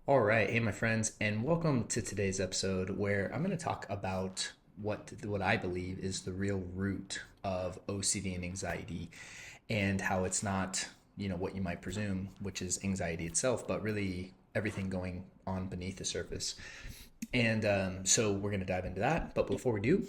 All right, hey my friends, and welcome to today's episode where I'm going to talk about what I believe is the real root of OCD and anxiety, and how it's not what you might presume, which is anxiety itself, but really everything going on beneath the surface. And so we're going to dive into that. But before we do,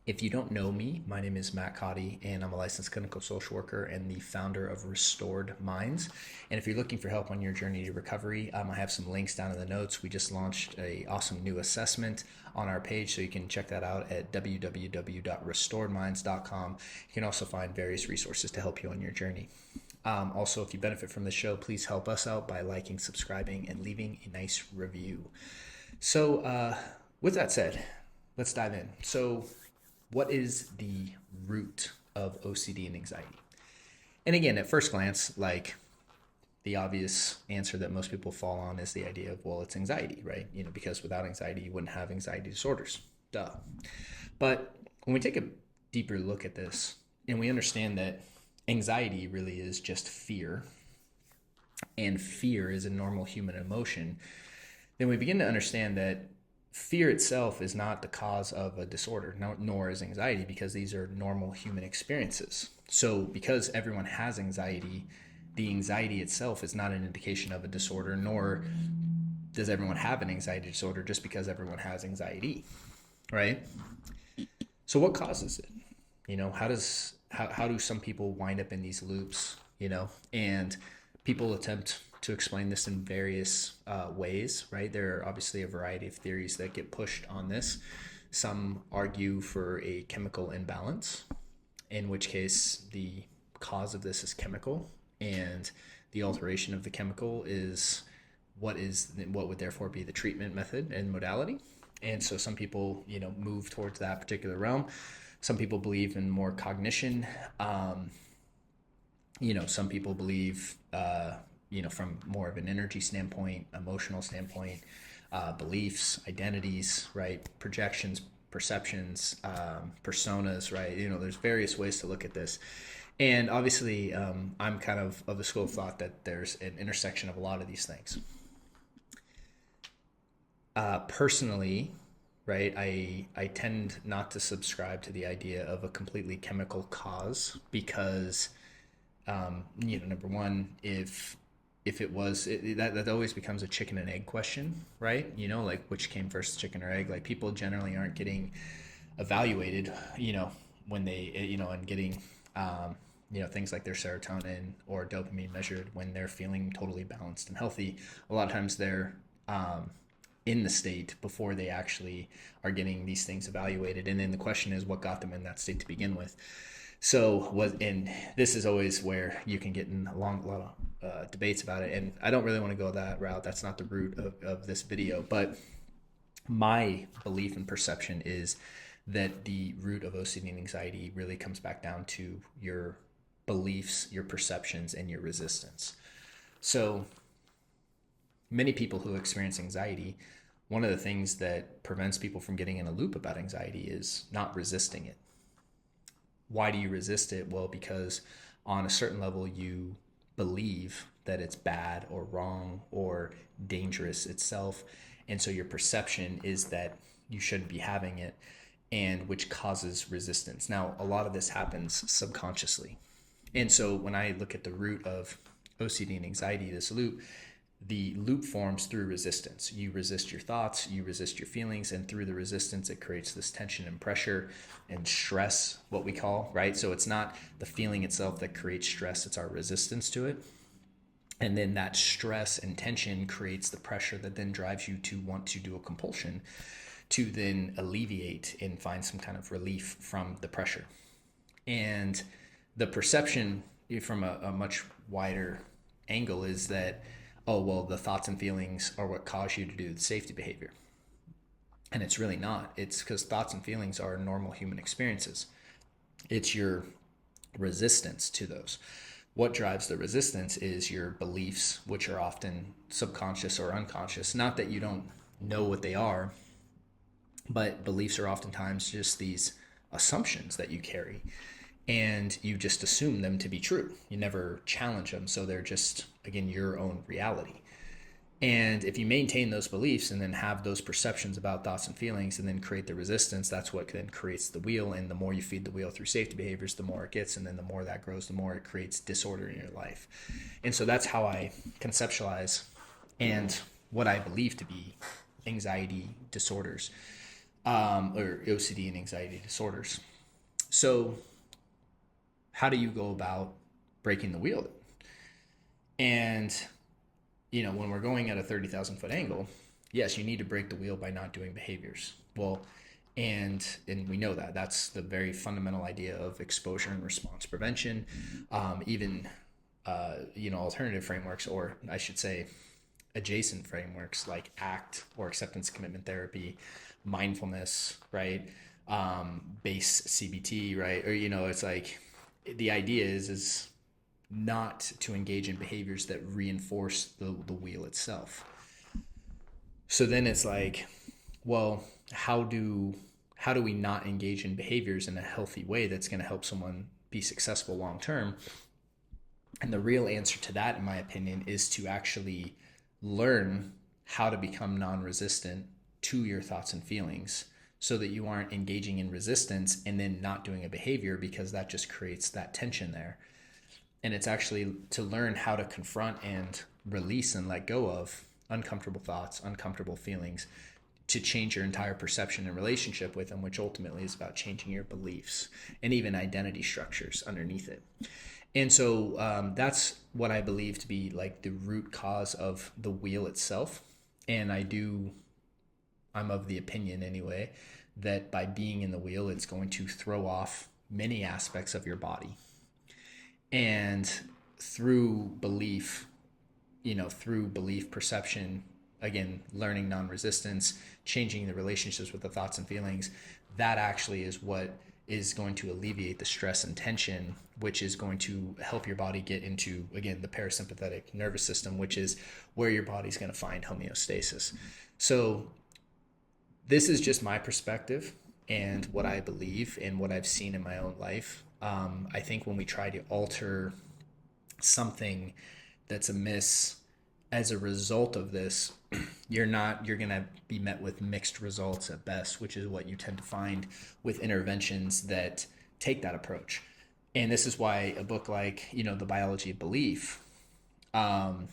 if you don't know me, my name is Matt Codde, and I'm a licensed clinical social worker and the founder of Restored Minds. And if you're looking for help on your journey to recovery, I have some links down in the notes. We just launched a awesome new assessment on our page, so you can check that out at www.restoredminds.com. You can also find various resources to help you on your journey. Also, if you benefit from the show, please help us out by liking, subscribing, and leaving a nice review. So, with that said, let's dive in. So, what is the root of OCD and anxiety? And again, at first glance, like the obvious answer that most people fall on is the idea of, well, it's anxiety, right? Because without anxiety, you wouldn't have anxiety disorders. Duh. But when we take a deeper look at this and we understand that anxiety really is just fear, and fear is a normal human emotion, then we begin to understand that fear itself is not the cause of a disorder, nor is anxiety, because these are normal human experiences. So because everyone has anxiety, the anxiety itself is not an indication of a disorder, nor does everyone have an anxiety disorder just because everyone has anxiety, right? So what causes it? How do some people wind up in these loops? And people attempt to explain this in various ways, right? There are obviously a variety of theories that get pushed on this. Some argue for a chemical imbalance, in which case the cause of this is chemical, and the alteration of the chemical is what would therefore be the treatment method and modality. And so some people, move towards that particular realm. Some people believe in more cognition. Some people believe, from more of an energy standpoint, emotional standpoint, beliefs, identities, right? Projections, perceptions, personas, right? There's various ways to look at this. And obviously, I'm kind of the school of thought that there's an intersection of a lot of these things. Personally, right, I tend not to subscribe to the idea of a completely chemical cause because, number one, if it was that always becomes a chicken and egg question, right? Like which came first, chicken or egg? Like people generally aren't getting evaluated, when they, and getting, things like their serotonin or dopamine measured when they're feeling totally balanced and healthy. A lot of times they're in the state before they actually are getting these things evaluated. And then the question is, what got them in that state to begin with? And this is always where you can get in a lot of debates about it. And I don't really want to go that route. That's not the root of this video. But my belief and perception is that the root of OCD and anxiety really comes back down to your beliefs, your perceptions, and your resistance. So many people who experience anxiety, one of the things that prevents people from getting in a loop about anxiety is not resisting it. Why do you resist it? Well, because on a certain level, you believe that it's bad or wrong or dangerous itself. And so your perception is that you shouldn't be having it, and which causes resistance. Now, a lot of this happens subconsciously. And so when I look at the root of OCD and anxiety, the loop forms through resistance. You resist your thoughts, you resist your feelings, and through the resistance, it creates this tension and pressure and stress, what we call, right? So it's not the feeling itself that creates stress, it's our resistance to it. And then that stress and tension creates the pressure that then drives you to want to do a compulsion to then alleviate and find some kind of relief from the pressure. And the perception from a much wider angle is that, oh, well, the thoughts and feelings are what cause you to do the safety behavior. And it's really not. It's because thoughts and feelings are normal human experiences. It's your resistance to those. What drives the resistance is your beliefs, which are often subconscious or unconscious. Not that you don't know what they are, but beliefs are oftentimes just these assumptions that you carry, and you just assume them to be true. You never challenge them, so they're just, again, your own reality. And if you maintain those beliefs and then have those perceptions about thoughts and feelings and then create the resistance, that's what then creates the wheel. And the more you feed the wheel through safety behaviors, the more it gets. And then the more that grows, the more it creates disorder in your life. And so that's how I conceptualize and what I believe to be anxiety disorders, or OCD and anxiety disorders. So how do you go about breaking the wheel? And when we're going at a 30,000 foot angle, yes, you need to break the wheel by not doing behaviors. Well, and we know that that's the very fundamental idea of exposure and response prevention. Even alternative frameworks, or I should say adjacent frameworks like ACT or acceptance commitment therapy, mindfulness, right? Base CBT, right? Or it's like the idea is not to engage in behaviors that reinforce the wheel itself. So then it's like, well, how do we not engage in behaviors in a healthy way that's going to help someone be successful long term? And the real answer to that, in my opinion, is to actually learn how to become non-resistant to your thoughts and feelings, so that you aren't engaging in resistance and then not doing a behavior, because that just creates that tension there. And it's actually to learn how to confront and release and let go of uncomfortable thoughts, uncomfortable feelings, to change your entire perception and relationship with them, which ultimately is about changing your beliefs and even identity structures underneath it. And so that's what I believe to be like the root cause of the wheel itself. And I'm of the opinion anyway, that by being in the wheel, it's going to throw off many aspects of your body. And through belief, perception, again, learning non-resistance, changing the relationships with the thoughts and feelings, that actually is what is going to alleviate the stress and tension, which is going to help your body get into, again, the parasympathetic nervous system, which is where your body's going to find homeostasis. So this is just my perspective and what I believe and what I've seen in my own life. I think when we try to alter something that's amiss as a result of this, you're going to be met with mixed results at best, which is what you tend to find with interventions that take that approach. And this is why a book like, The Biology of Belief, and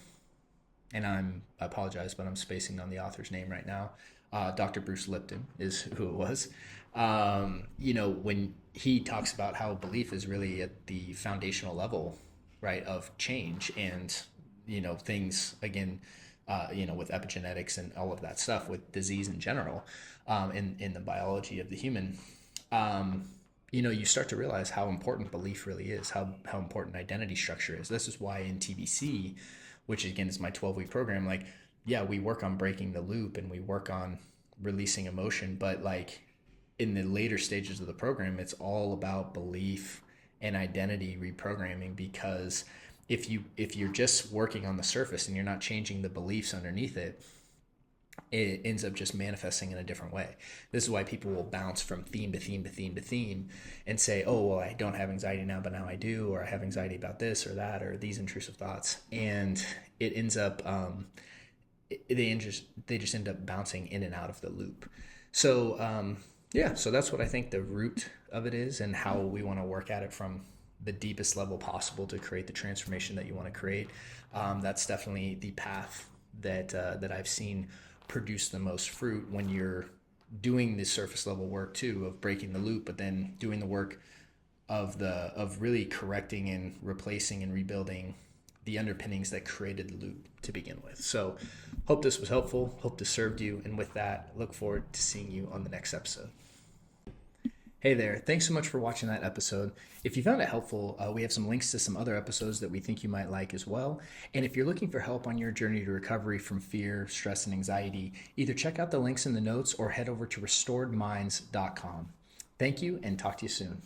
I apologize, but I'm spacing on the author's name right now. Dr. Bruce Lipton is who it was. When he talks about how belief is really at the foundational level, right, of change, and, things, again, with epigenetics and all of that stuff, with disease in general, in the biology of the human, you start to realize how important belief really is, how important identity structure is. This is why in TBC, which again is my 12-week program, like, yeah, we work on breaking the loop and we work on releasing emotion, but like in the later stages of the program, it's all about belief and identity reprogramming, because if you're just working on the surface and you're not changing the beliefs underneath it, it ends up just manifesting in a different way. This is why people will bounce from theme to theme to theme to theme and say, oh, well, I don't have anxiety now, but now I do, or I have anxiety about this or that, or these intrusive thoughts. And it ends up, they just end up bouncing in and out of the loop. So, so that's what I think the root of it is, and how we want to work at it from the deepest level possible to create the transformation that you want to create. That's definitely the path that I've seen produce the most fruit, when you're doing the surface level work too, of breaking the loop, but then doing the work of really correcting and replacing and rebuilding the underpinnings that created the loop to begin with. So hope this was helpful. Hope this served you. And with that, look forward to seeing you on the next episode. Hey there. Thanks so much for watching that episode. If you found it helpful, we have some links to some other episodes that we think you might like as well. And if you're looking for help on your journey to recovery from fear, stress, and anxiety, either check out the links in the notes or head over to restoredminds.com. Thank you, and talk to you soon.